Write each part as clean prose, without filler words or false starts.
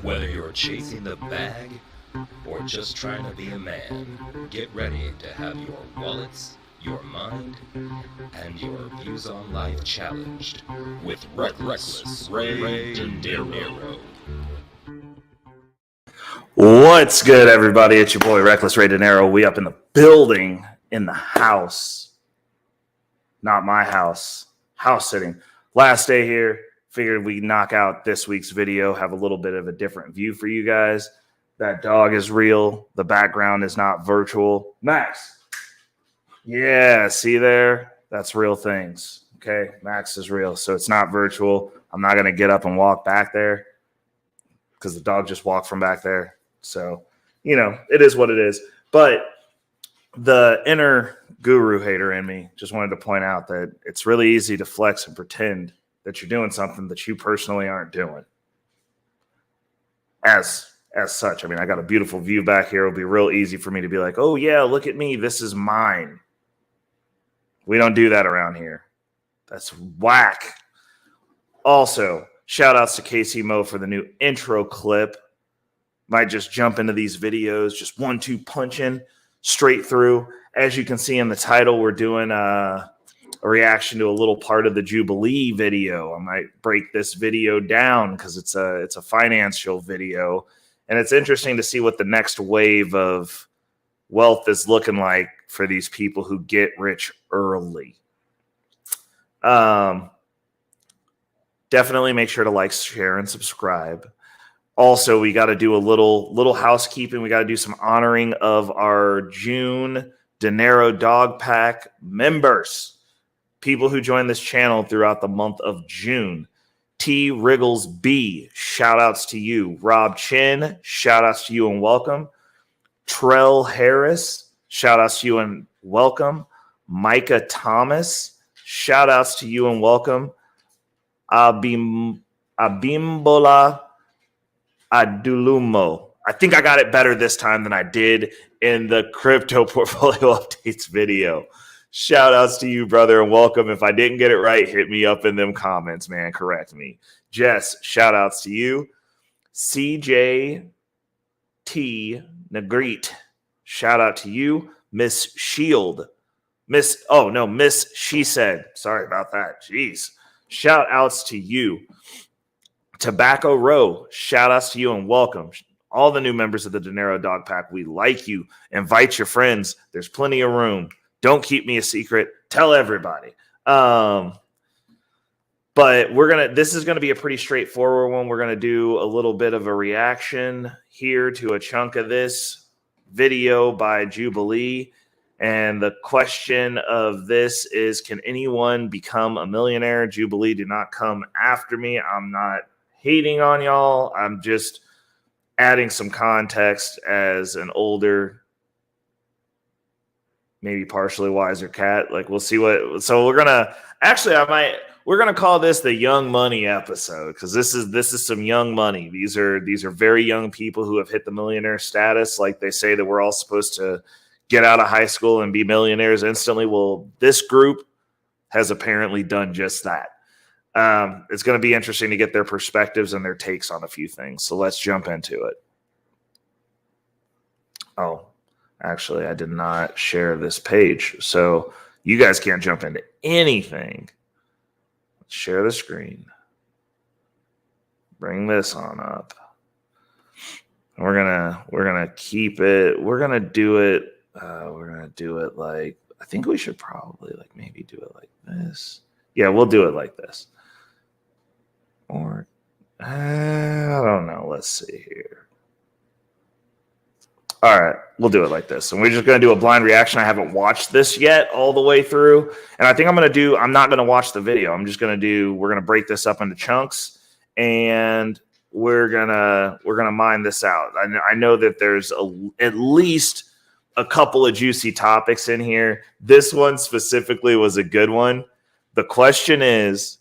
Whether you're chasing the bag or just trying to be a man, get ready to have your wallets, your mind, and your views on life challenged with Reckless Ray De Niro. What's good, everybody? It's your boy Reckless Ray De Niro. We up in the building, in the house. Not my house. House sitting. Last day here. Figured we'd knock out this week's video, have a little bit of a different view for you guys. That dog is real. The background is not virtual. Max. Yeah, see there? That's real things. Okay, Max is real. So it's not virtual. I'm not going to get up and walk back there because the dog just walked from back there. So, you know, it is what it is. But the inner guru hater in me just wanted to point out that it's really easy to flex and pretend that you're doing something that you personally aren't doing. As such, I mean, I got a beautiful view back here. It'll be real easy for me to be like, oh, yeah, look at me. This is mine. We don't do that around here. That's whack. Also, shout outs to KC Mo for the new intro clip. Might just jump into these videos, just 1-2 punching straight through. As you can see in the title, we're doing a reaction to a little part of the Jubilee video. I might break this video down because it's a financial video, and it's interesting to see what the next wave of wealth is looking like for these people who get rich early. Definitely make sure to like, share, and subscribe. Also, we got to do a little housekeeping. We got to do some honoring of our June De Niro Dog Pack members. People who joined this channel throughout the month of June. T. Wriggles B, shout outs to you. Rob Chin, shout outs to you and welcome. Trell Harris, shout outs to you and welcome. Micah Thomas, shout outs to you and welcome. Abimbola Adulumo. I think I got it better this time than I did in the crypto portfolio updates video. Shout outs to you, brother, and welcome. If I didn't get it right, hit me up in them comments, man. Correct me. Jess, shout outs to you. CJ T. Negrete, shout out to you. Miss Shield. Miss She Said. Sorry about that. Jeez. Shout outs to you. Tobacco Row, shout outs to you and welcome. All the new members of the De Niro Dog Pack, we like you. Invite your friends. There's plenty of room. Don't keep me a secret. Tell everybody. But this is gonna be a pretty straightforward one. We're gonna do a little bit of a reaction here to a chunk of this video by Jubilee. And the question of this is, can anyone become a millionaire? Jubilee, do not come after me. I'm not hating on y'all. I'm just adding some context as an older, maybe partially wiser cat. Like, we'll see what. So we're gonna call this the Young Money episode, because this is some young money. These are very young people who have hit the millionaire status. Like they say that we're all supposed to get out of high school and be millionaires instantly. Well, this group has apparently done just that. It's going to be interesting to get their perspectives and their takes on a few things. So let's jump into it. Oh, actually, I did not share this page, so you guys can't jump into anything. Let's share the screen. Bring this on up. We're gonna keep it. We're gonna do it. Like, I think we should probably like maybe do it like this. Yeah, we'll do it like this. Or I don't know. Let's see here. All right, we'll do it like this. And we're just going to do a blind reaction. I haven't watched this yet all the way through. And I think I'm not going to watch the video. We're going to break this up into chunks, and we're going to mine this out. I know that there's at least a couple of juicy topics in here. This one specifically was a good one. The question is,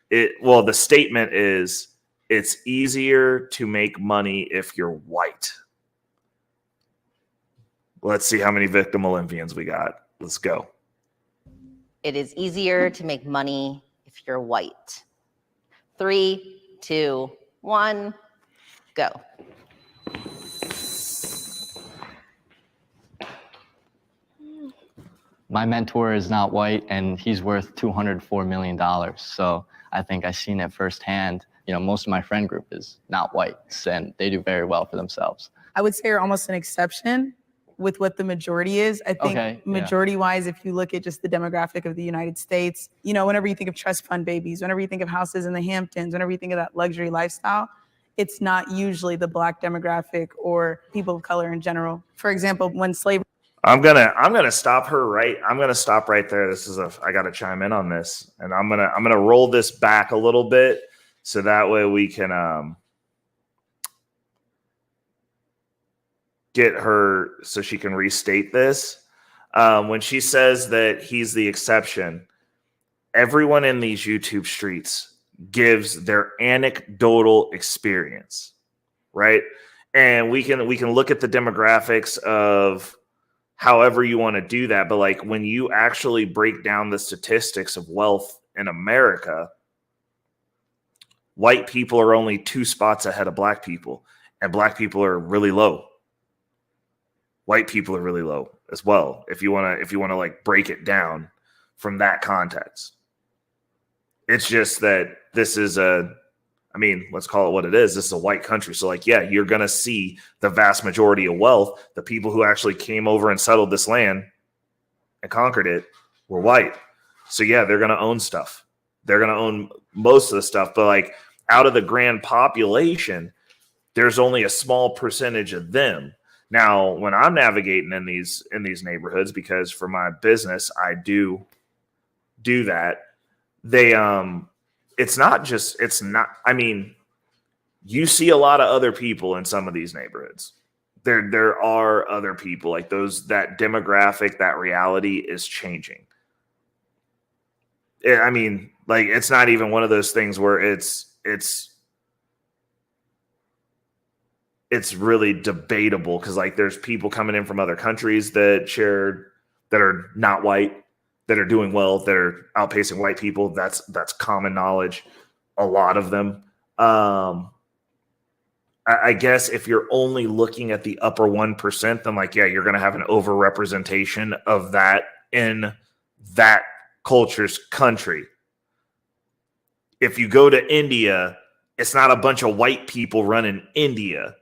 the statement is, it's easier to make money if you're white. Let's see how many victim Olympians we got. Let's go. It is easier to make money if you're white. 3, 2, 1. Go. My mentor is not white, and he's worth $204 million. So I think I've seen it firsthand. You know, most of my friend group is not whites, and they do very well for themselves. I would say you're almost an exception with what the majority is. I think majority-wise, if you look at just the demographic of the United States, you know, whenever you think of trust fund babies, whenever you think of houses in the Hamptons, whenever you think of that luxury lifestyle, it's not usually the Black demographic or people of color in general. For example, when slavery. I'm gonna stop her right. I'm gonna stop right there. I gotta chime in on this, and I'm gonna roll this back a little bit so that way we can get her so she can restate this. When she says that he's the exception, everyone in these YouTube streets gives their anecdotal experience, right? And we can look at the demographics of however you want to do that. But like when you actually break down the statistics of wealth in America, white people are only 2 spots ahead of Black people, and Black people are really low. White people are really low as well. If you want to like break it down from that context, it's just that this is let's call it what it is. This is a white country. So like, yeah, you're going to see the vast majority of wealth. The people who actually came over and settled this land and conquered it were white. So yeah, they're going to own stuff. They're going to own most of the stuff. But like out of the grand population, there's only a small percentage of them. Now, when I'm navigating in these neighborhoods, because for my business, I do that. You see a lot of other people in some of these neighborhoods. There are other people like those, that demographic, that reality is changing. It's not even one of those things where it's really debatable, because like there's people coming in from other countries that are not white, that are doing well, that are outpacing white people. That's common knowledge. A lot of them. I guess if you're only looking at the upper 1%, then like, yeah, you're going to have an overrepresentation of that in that culture's country. If you go to India, it's not a bunch of white people running India.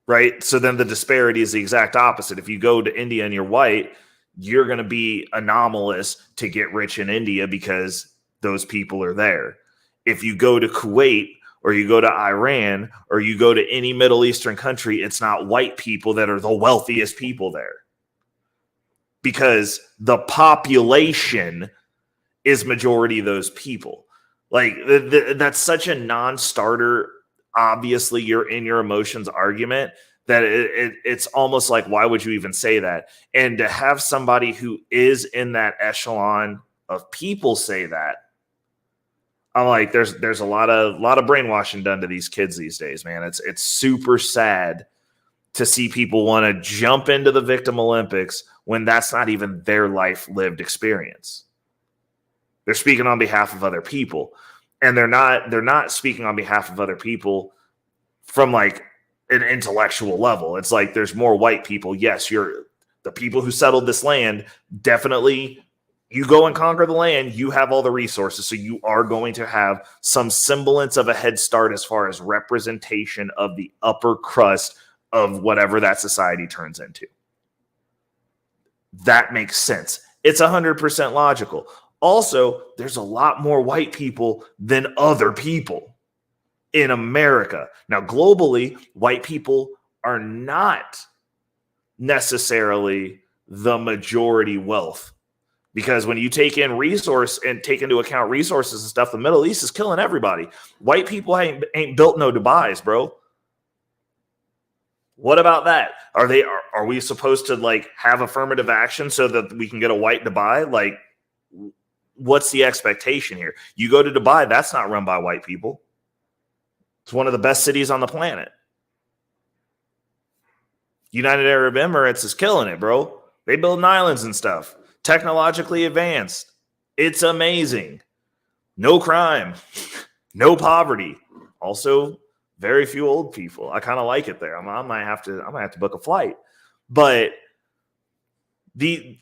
Right? So then the disparity is the exact opposite. If you go to India and you're white, you're going to be anomalous to get rich in India because those people are there. If you go to Kuwait or you go to Iran or you go to any Middle Eastern country, it's not white people that are the wealthiest people there, because the population is majority of those people. Like that's such a non-starter. Obviously, you're in your emotions argument that it's almost like, why would you even say that? And to have somebody who is in that echelon of people say that, I'm like, there's a lot of brainwashing done to these kids these days, man. It's super sad to see people want to jump into the victim Olympics when that's not even their life lived experience. They're speaking on behalf of other people, and they're not speaking on behalf of other people from like an intellectual level. It's like there's more white people. Yes, you're the people who settled this land. Definitely, you go and conquer the land, you have all the resources, so you are going to have some semblance of a head start as far as representation of the upper crust of whatever that society turns into. That makes sense. It's 100% logical. Also, there's a lot more white people than other people in America. Now, globally, white people are not necessarily the majority wealth, because when you take in resource and take into account resources and stuff, the Middle East is killing everybody. White people ain't built no Dubais, bro. What about that? Are we supposed to like have affirmative action so that we can get a white Dubai? Like, what's the expectation here? You go to Dubai, that's not run by white people. It's one of the best cities on the planet. United Arab Emirates is killing it, bro. They build islands and stuff. Technologically advanced. It's amazing. No crime. No poverty. Also, Very few old people. I kind of like it there. I might have to book a flight. But you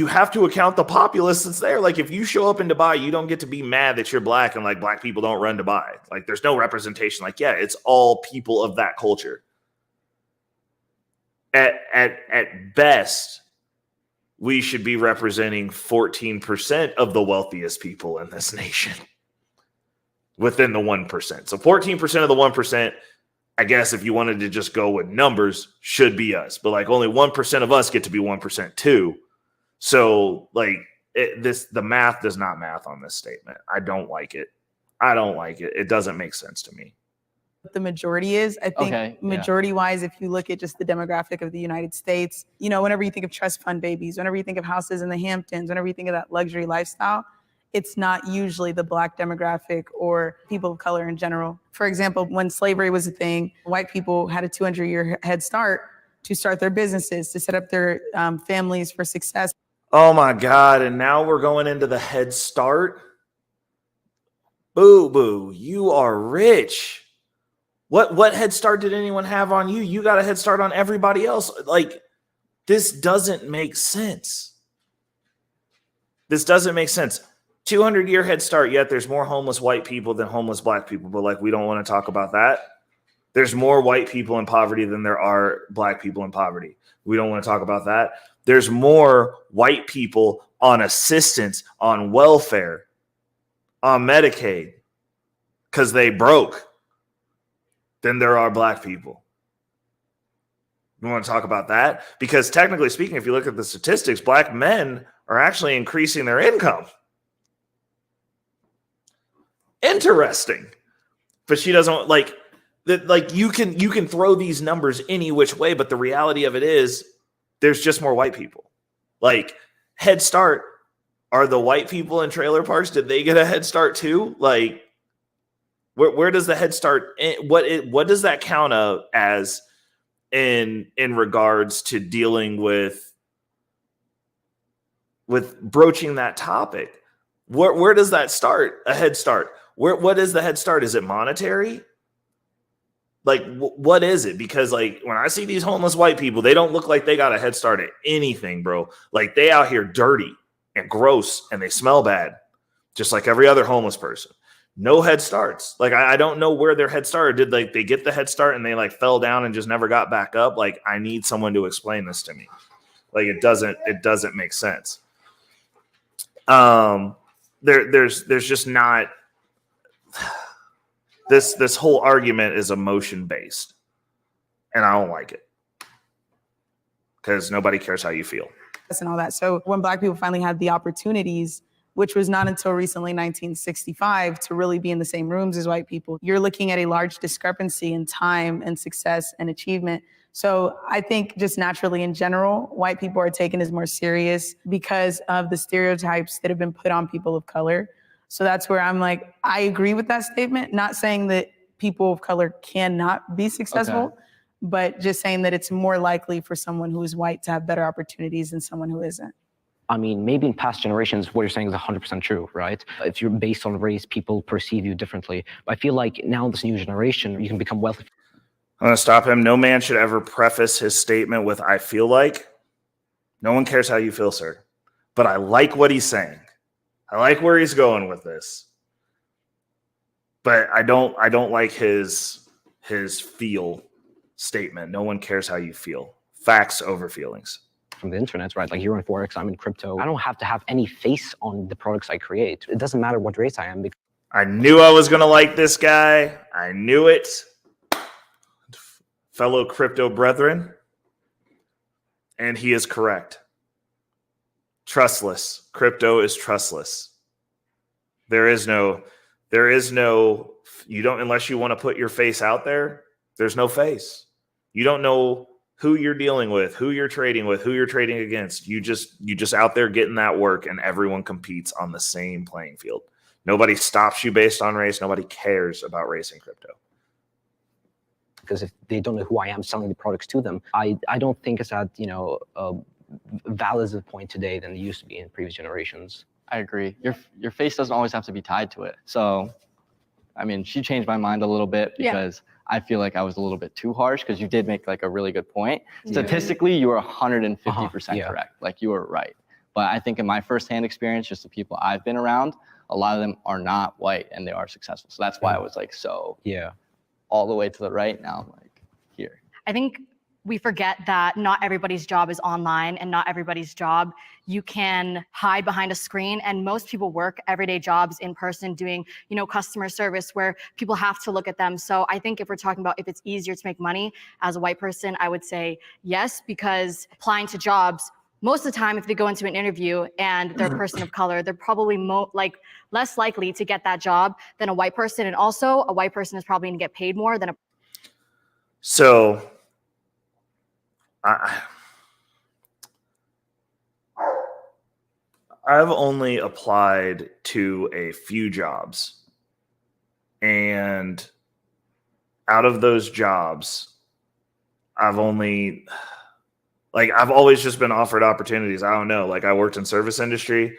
have to account the populace that's there. Like if you show up in Dubai, you don't get to be mad that you're black and like black people don't run Dubai. Like there's no representation. Like, yeah, it's all people of that culture. At best, we should be representing 14% of the wealthiest people in this nation within the 1%. So 14% of the 1%, I guess if you wanted to just go with numbers, should be us. But like only 1% of us get to be 1% too. So like the math does not math on this statement. I don't like it. It doesn't make sense to me. The majority is, I think majority wise, if you look at just the demographic of the United States, you know, whenever you think of trust fund babies, whenever you think of houses in the Hamptons, whenever you think of that luxury lifestyle, it's not usually the black demographic or people of color in general. For example, when slavery was a thing, white people had a 200-year head start to start their businesses, to set up their families for success. Oh my God. And now we're going into the head start. Boo boo, you are rich. What head start did anyone have on you? You got a head start on everybody else. Like, this doesn't make sense. 200-year head start, yet there's more homeless white people than homeless black people. But like, we don't want to talk about that. There's more white people in poverty than there are black people in poverty. We don't want to talk about that. There's more white people on assistance, on welfare, on Medicaid, because they broke, than there are black people. You want to talk about that? Because technically speaking, if you look at the statistics, black men are actually increasing their income. Interesting. But she doesn't like that. Like you can throw these numbers any which way, but the reality of it is there's just more white people. Like Head Start, are the white people in trailer parks, did they get a head start too? Like where does the Head Start, what does that count as in regards to dealing with broaching that topic? Where does that start? A Head Start. What is the Head Start? Is it monetary? Like, what is it? Because like when I see these homeless white people, they don't look like they got a head start at anything, bro. Like they out here dirty and gross and they smell bad, just like every other homeless person. No head starts. Like I don't know where their head started. Did like they get the head start and they like fell down and just never got back up? Like I need someone to explain this to me. Like it doesn't make sense. There's just not. This whole argument is emotion based, and I don't like it because nobody cares how you feel. And all that. So when black people finally had the opportunities, which was not until recently 1965, to really be in the same rooms as white people, you're looking at a large discrepancy in time and success and achievement. So I think just naturally in general, white people are taken as more serious because of the stereotypes that have been put on people of color. So that's where I'm like, I agree with that statement. Not saying that people of color cannot be successful, but just saying that it's more likely for someone who is white to have better opportunities than someone who isn't. I mean, maybe in past generations, what you're saying is 100% true, right? If you're based on race, people perceive you differently. But I feel like now this new generation, you can become wealthy. I'm going to stop him. No man should ever preface his statement with, I feel like. No one cares how you feel, sir. But I like what he's saying. I like where he's going with this. But I don't like his feel statement. No one cares how you feel. Facts over feelings. From the internet, right? Like you're in Forex, I'm in crypto. I don't have to have any face on the products I create. It doesn't matter what race I am. I knew I was going to like this guy. I knew it. Fellow crypto brethren. And he is correct. Trustless. Crypto is trustless. There is no, you don't, unless you want to put your face out there, there's no face. You don't know who you're dealing with, who you're trading with, who you're trading against. You just out there getting that work, and everyone competes on the same playing field. Nobody stops you based on race. Nobody cares about race in crypto. Because if they don't know who I am selling the products to them, I don't think it's at, valid as a point today than it used to be in previous generations. I agree. Your face doesn't always have to be tied to it. So, I mean, she changed my mind a little bit because I feel like I was a little bit too harsh, because you did make like a really good point. Statistically, you were 150% correct. Like, you were right. But I think in my firsthand experience, just the people I've been around, a lot of them are not white and they are successful. So that's why I was like, all the way to the right. Now I'm like here. I think we forget that not everybody's job is online, and not everybody's job you can hide behind a screen. And most people work everyday jobs in person doing, customer service where people have to look at them. So I think if we're talking about if it's easier to make money as a white person, I would say yes, because applying to jobs, most of the time, if they go into an interview and they're a person of color, they're probably less likely to get that job than a white person. And also, a white person is probably going to get paid more than a. So, I've only applied to a few jobs, and out of those jobs, I've always just been offered opportunities. I don't know. Like, I worked in service industry.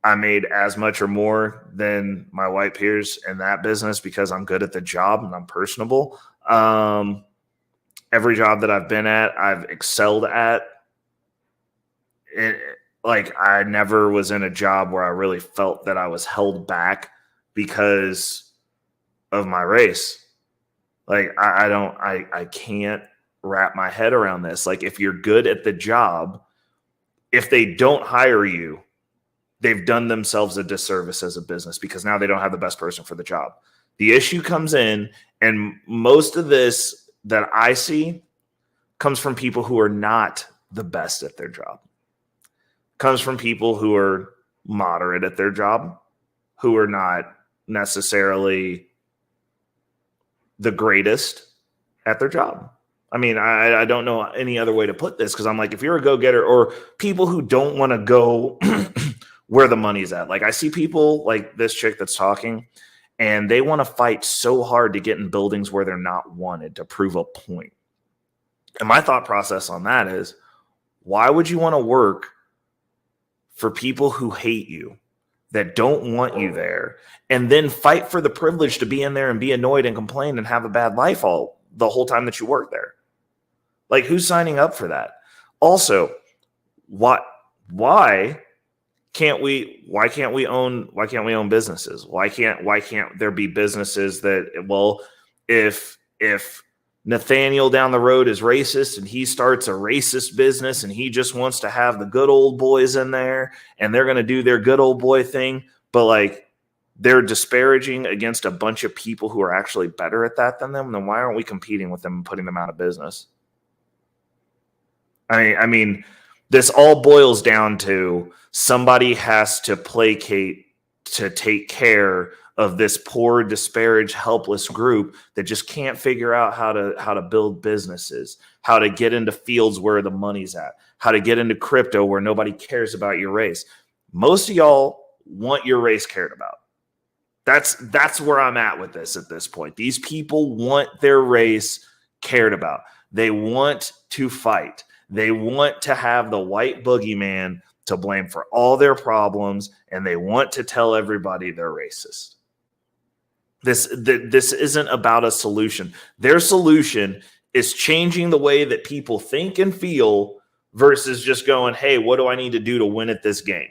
I made as much or more than my white peers in that business because I'm good at the job and I'm personable. Every job that I've been at, I've excelled at. I never was in a job where I really felt that I was held back because of my race. Like, I can't wrap my head around this. Like, if you're good at the job, if they don't hire you, they've done themselves a disservice as a business, because now they don't have the best person for the job. The issue comes in, and most of this that I see comes from people who are not the best at their job. Comes from people who are moderate at their job, who are not necessarily the greatest at their job. I mean, I don't know any other way to put this, because I'm like, if you're a go-getter, or people who don't want to go where the money's at. Like, I see people like this chick that's talking, and they want to fight so hard to get in buildings where they're not wanted to prove a point. And my thought process on that is, why would you want to work for people who hate you, that don't want you there, and then fight for the privilege to be in there and be annoyed and complain and have a bad life the whole time that you work there? Like, who's signing up for that? Also, why can't we own businesses? Why can't there be businesses that, well, if Nathaniel down the road is racist and he starts a racist business and he just wants to have the good old boys in there and they're going to do their good old boy thing, but like they're disparaging against a bunch of people who are actually better at that than them, then why aren't we competing with them and putting them out of business? I mean, this all boils down to somebody has to placate to take care of this poor, disparaged, helpless group that just can't figure out how to build businesses, how to get into fields where the money's at, how to get into crypto where nobody cares about your race. Most of y'all want your race cared about. That's where I'm at with this at this point. These people want their race cared about. They want to fight. They want to have the white boogeyman to blame for all their problems, and they want to tell everybody they're racist. This isn't about a solution. Their solution is changing the way that people think and feel versus just going, hey, what do I need to do to win at this game?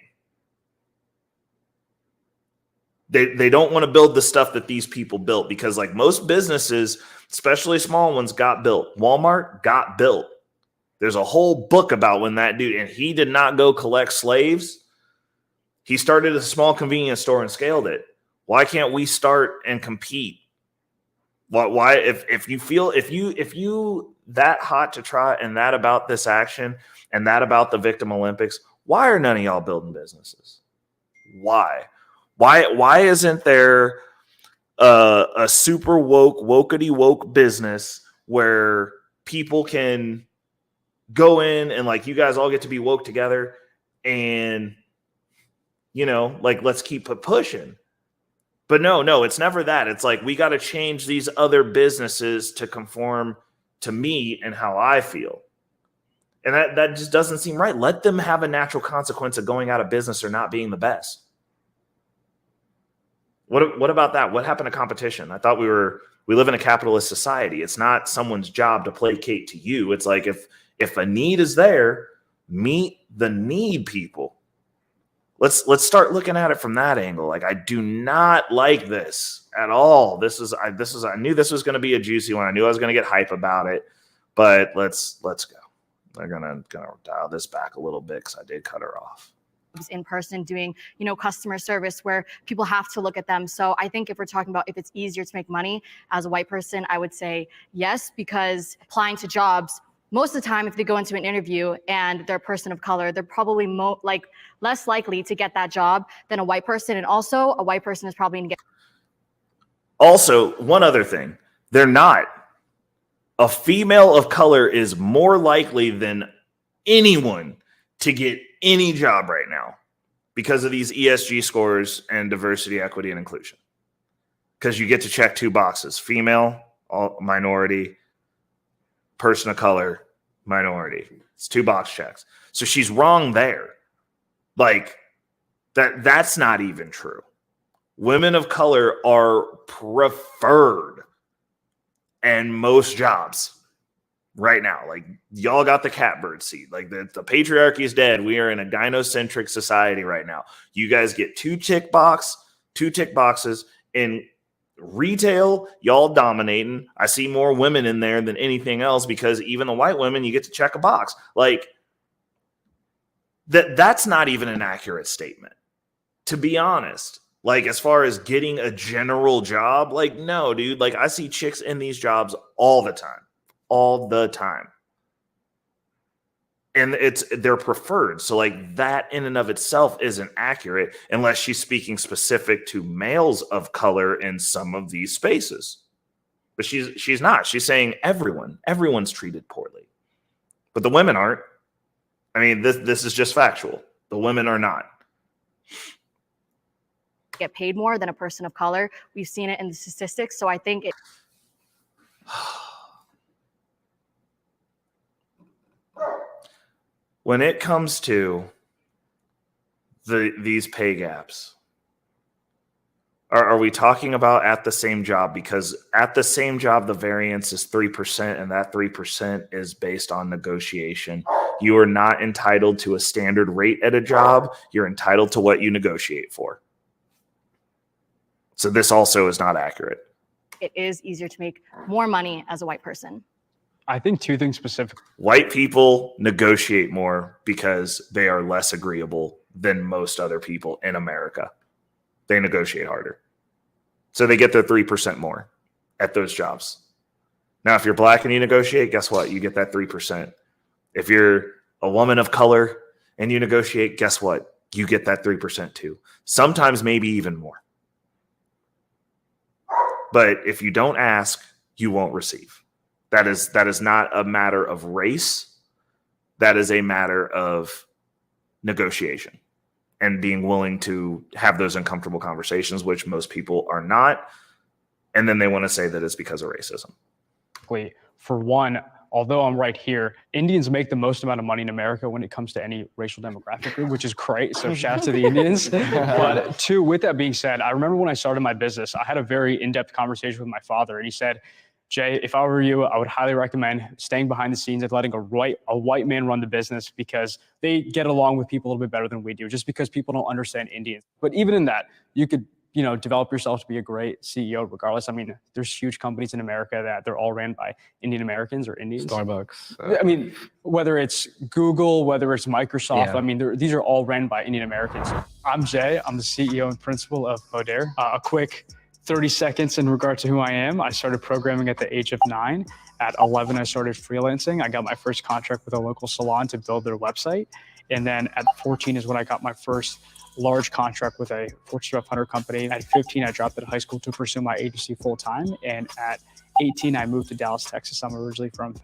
They don't want to build the stuff that these people built, because like most businesses, especially small ones, got built. Walmart got built. There's a whole book about when that dude, and he did not go collect slaves. He started a small convenience store and scaled it. Why can't we start and compete? Why if you that hot to try and that about this action and that about the Victim Olympics, why are none of y'all building businesses? Why isn't there a super wokety woke business where people can go in and like you guys all get to be woke together and like let's keep pushing? But no, it's never that. It's like we got to change these other businesses to conform to me and how I feel. And that just doesn't seem right. Let them have a natural consequence of going out of business or not being the best. What about that? What happened to competition? I thought we live in a capitalist society. It's not someone's job to placate to you. It's like if a need is there, meet the need, people. Let's start looking at it from that angle. Like, I do not like this at all. I knew this was going to be a juicy one. I knew I was going to get hype about it, but let's go. They're gonna dial this back a little bit because I did cut her off. In person doing, customer service where people have to look at them. So I think if we're talking about if it's easier to make money as a white person, I would say yes, because applying to jobs, most of the time, if they go into an interview and they're a person of color, they're probably less likely to get that job than a white person. And also a white person is probably going to get. Also, one other thing, they're not. A female of color is more likely than anyone to get any job right now because of these ESG scores and diversity, equity, and inclusion. Because you get to check 2 boxes: female, minority, person of color, minority. It's 2 box checks. So she's wrong there. Like, that's not even true. Women of color are preferred in most jobs right now. Like, y'all got the catbird seat. Like, the patriarchy is dead. We are in a gynocentric society right now. You guys get 2 tick boxes. In retail, y'all dominating. I see more women in there than anything else because even the white women, you get to check a box. Like, that's not even an accurate statement, to be honest. Like, as far as getting a general job, like, no, dude. Like, I see chicks in these jobs all the time. And they're preferred. So, like, that in and of itself isn't accurate unless she's speaking specific to males of color in some of these spaces. But she's not. She's saying everyone's treated poorly. But the women aren't. I mean, this is just factual. The women are not. Get paid more than a person of color. We've seen it in the statistics. So I think when it comes to these pay gaps, are we talking about at the same job? Because at the same job, the variance is 3%, and that 3% is based on negotiation. You are not entitled to a standard rate at a job. You're entitled to what you negotiate for. So this also is not accurate. it is easier to make more money as a white person. I think 2 things specific. White people negotiate more because they are less agreeable than most other people in America. They negotiate harder. So they get their 3% more at those jobs. Now, if you're black and you negotiate, guess what? You get that 3%. If you're a woman of color and you negotiate, guess what? You get that 3% too. Sometimes maybe even more. But if you don't ask, you won't receive. That is not a matter of race. That is a matter of negotiation and being willing to have those uncomfortable conversations, which most people are not. And then they want to say that it's because of racism. For one, although I'm right here, Indians make the most amount of money in America when it comes to any racial demographic group, which is great. So shout out to the Indians. But 2, with that being said, I remember when I started my business, I had a very in-depth conversation with my father, and he said, Jay, if I were you, I would highly recommend staying behind the scenes and letting a white man run the business, because they get along with people a little bit better than we do, just because people don't understand Indians. But even in that, you could, develop yourself to be a great CEO regardless. I mean, there's huge companies in America that they're all ran by Indian Americans or Indians. Starbucks. I mean, whether it's Google, whether it's Microsoft, yeah. I mean, these are all ran by Indian Americans. I'm Jay. I'm the CEO and principal of Modere. A quick 30 seconds in regard to who I am. I started programming at the age of 9. At 11, I started freelancing. I got my first contract with a local salon to build their website. And then at 14 is when I got my first large contract with a Fortune 500 company. At 15, I dropped out of high school to pursue my agency full time. And at 18, I moved to Dallas, Texas. I'm originally from.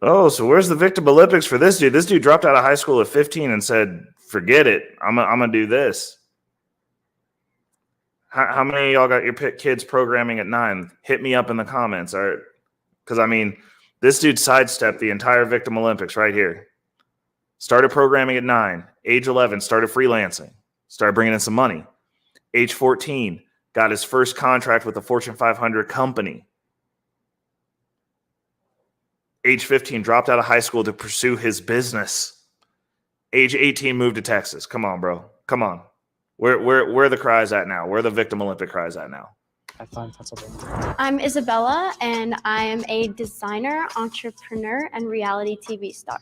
Oh, so where's the Victim Olympics for this dude? This dude dropped out of high school at 15 and said, forget it. I'm gonna do this. How many of y'all got your kids programming at 9? Hit me up in the comments. All right. Because, I mean, this dude sidestepped the entire Victim Olympics right here. Started programming at 9. Age 11, started freelancing. Started bringing in some money. Age 14, got his first contract with a Fortune 500 company. Age 15, dropped out of high school to pursue his business. Age 18, moved to Texas. Come on, bro. Come on. Where are the cries at now? Where are the victim Olympic cries at now? I'm Isabella, and I am a designer, entrepreneur, and reality TV star.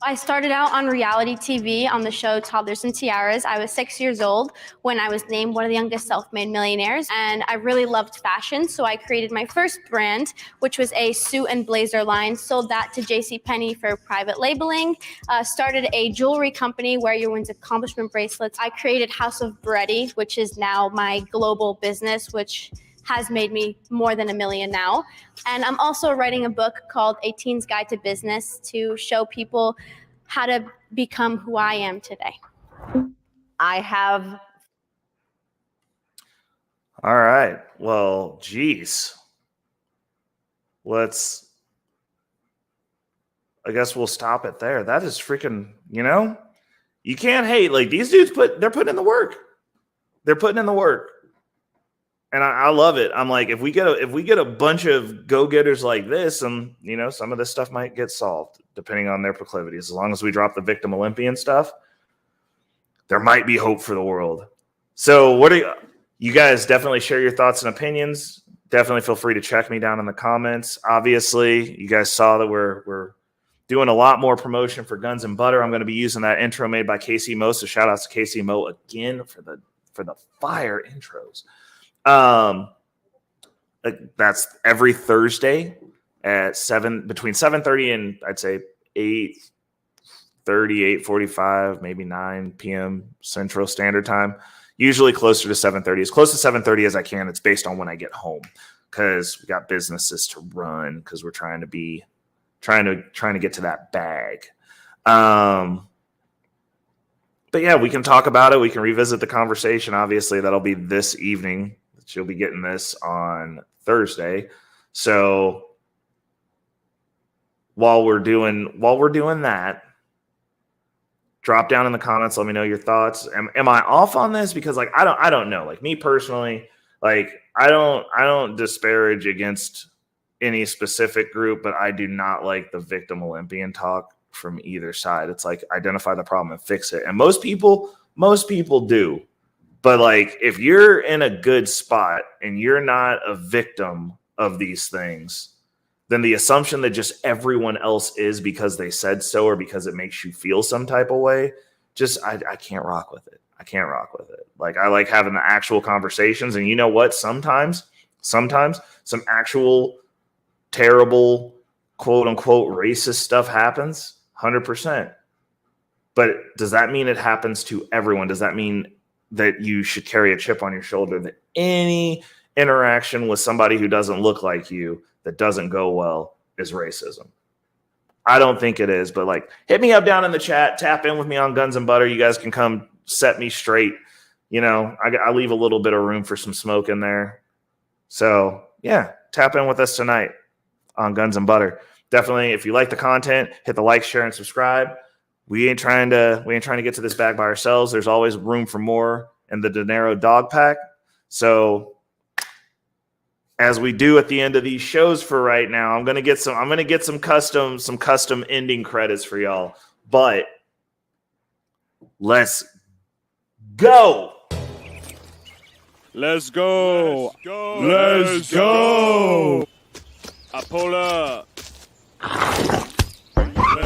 I started out on reality TV on the show Toddlers and Tiaras. I was 6 years old when I was named one of the youngest self-made millionaires, and I really loved fashion, so I created my first brand, which was a suit and blazer line, sold that to JCPenney for private labeling, started a jewelry company where you win accomplishment bracelets. I created House of Bready, which is now my global business, which has made me more than $1 million now. And I'm also writing a book called A Teen's Guide to Business to show people how to become who I am today. I have. All right. Well, geez. I guess we'll stop it there. That is freaking, you can't hate. Like, these dudes they're putting in the work. They're putting in the work. And I love it. I'm like, if we get a bunch of go-getters like this, and some of this stuff might get solved depending on their proclivities. As long as we drop the victim Olympian stuff, there might be hope for the world. So what are you guys definitely share your thoughts and opinions. Definitely feel free to check me down in the comments. Obviously, you guys saw that we're doing a lot more promotion for Guns and Butter. I'm going to be using that intro made by Casey Mo. So shout outs to Casey Mo again for the fire intros. That's every Thursday at between 7:30 and I'd say 8:30, 8:45, maybe 9 p.m. Central Standard Time. Usually closer to 7:30, as close to 7:30 as I can. It's based on when I get home because we got businesses to run because we're trying to get to that bag. But yeah, we can talk about it. We can revisit the conversation. Obviously, that'll be this evening. She'll be getting this on Thursday. So while we're doing that, drop down in the comments. Let me know your thoughts. Am I off on this? Because I don't know. Like, me personally, I don't disparage against any specific group, but I do not like the victim Olympian talk from either side. It's like, identify the problem and fix it. And most people do. But if you're in a good spot and you're not a victim of these things, then the assumption that just everyone else is because they said so or because it makes you feel some type of way, I can't rock with it. I can't rock with it. I like having the actual conversations. And you know what? Sometimes some actual terrible, quote unquote, racist stuff happens, 100%. But does that mean it happens to everyone? Does that mean that you should carry a chip on your shoulder that any interaction with somebody who doesn't look like you that doesn't go well is racism? I don't think it is, but hit me up down in the chat, tap in with me on Guns and Butter. You guys can come set me straight. I leave a little bit of room for some smoke in there. So yeah, tap in with us tonight on Guns and Butter. Definitely, if you like the content, hit the like, share, and subscribe. We ain't trying to get to this bag by ourselves. There's always room for more in the Dinero dog pack. So as we do at the end of these shows for right now, I'm gonna get some custom ending credits for y'all. But let's go. Let's go. Let's go. I pull up.